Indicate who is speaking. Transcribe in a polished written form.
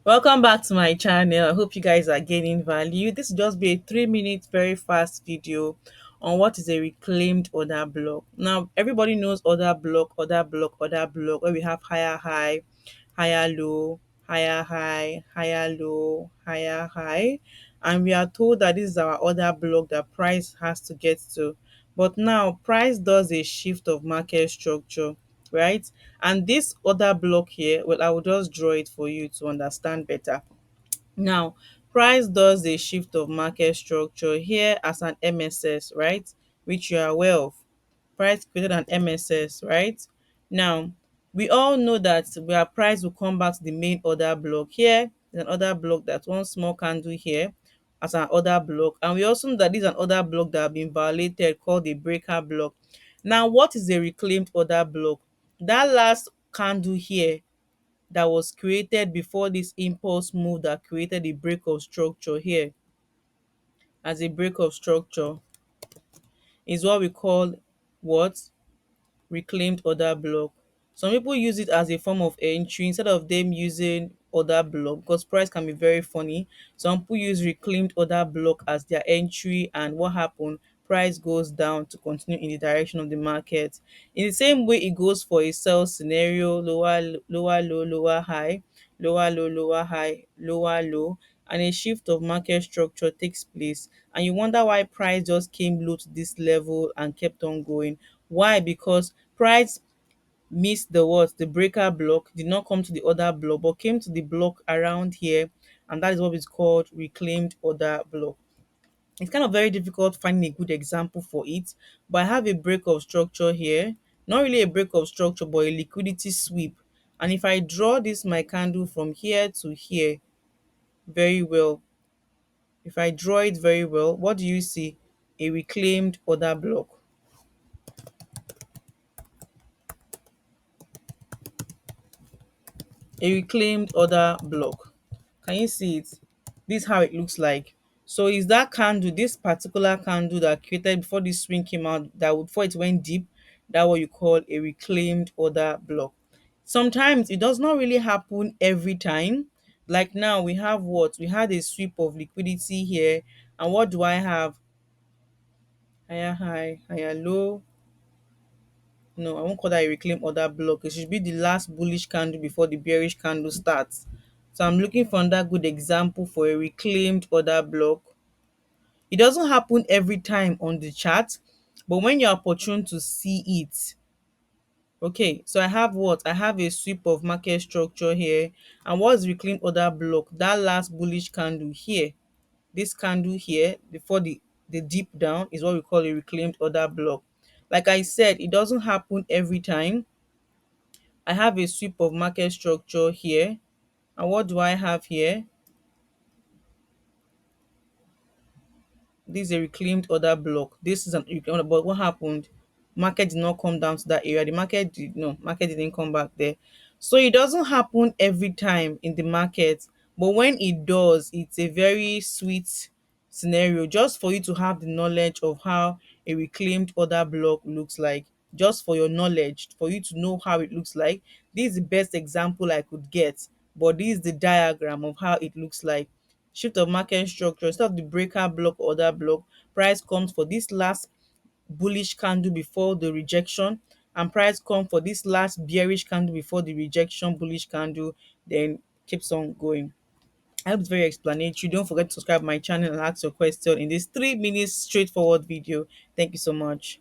Speaker 1: Welcome back to my channel. I hope you guys are gaining value. This will just be a 3 minute very fast video on what is a reclaimed order block. Now everybody knows order block where we have higher high, higher low, higher high, higher low, higher high, and we are told that this is our order block that price has to get to. But now price does a shift of market structure, right? And this other block here, well, I will just draw it for you to understand better. Now, price does a shift of market structure here as an MSS, right? Which you are aware of. Price created an MSS, right? Now, we all know that where price will come back to the main order block here. There's an order block, that's one small candle here as an order block. And we also know that this is an order block that have been violated called a breaker block. Now, what is a reclaimed order block? That last candle here that was created before this impulse move that created a break of structure here as a break of structure is what we call what? Reclaimed order block. Some people use it as a form of entry instead of them using order block because price can be very funny. Some people use reclaimed order block as their entry, and what happened? Price goes down to continue in the direction of the market. In the same way, it goes for a sell scenario: lower low, lower high, lower low, lower high, lower low, and a shift of market structure takes place. And you wonder why price just came low to this level and kept on going. Why? Because price missed the what? The breaker block, did not come to the other block, but came to the block around here, and that is what is called reclaimed order block. It's kind of very difficult finding a good example for it, but I have a break of structure here. Not really a break of structure, but a liquidity sweep. And if I draw this my candle from here to here very well, if I draw it very well, what do you see? A reclaimed order block. A reclaimed order block. Can you see it? This is how it looks like. So is that candle, this particular candle that created before this swing came out, that would, before it went deep, that what you call a reclaimed order block. Sometimes it does not really happen every time. Like now we have what? We had a sweep of liquidity here. And what do I have? Higher high, higher low. No, I won't call that a reclaim order block. It should be the last bullish candle before the bearish candle starts. So I'm looking for another good example for a reclaimed order block. It doesn't happen every time on the chart, but when you're opportune to see it. Okay, so I have what? I have a sweep of market structure here. And what's reclaimed order block? That last bullish candle here. This candle here before the dip down is what we call a reclaimed order block. Like I said, it doesn't happen every time. I have a sweep of market structure here. And what do I have here? This is a reclaimed order block. This is an reclaimed order, but what happened? Market did not come down to that area. The market did no, market didn't come back there. So it doesn't happen every time in the market, but when it does, it's a very sweet scenario just for you to have the knowledge of how a reclaimed order block looks like. Just for your knowledge, for you to know how it looks like. This is the best example I could get, but this is the diagram of how it looks like. Shift of market structure, instead of the breaker block, order block, price comes for this last bullish candle before the rejection, and price come for this last bearish candle before the rejection bullish candle, then keeps on going. I hope it's very explanatory. Don't forget to subscribe to my channel and ask your question in this 3 minutes straightforward video. Thank you so much.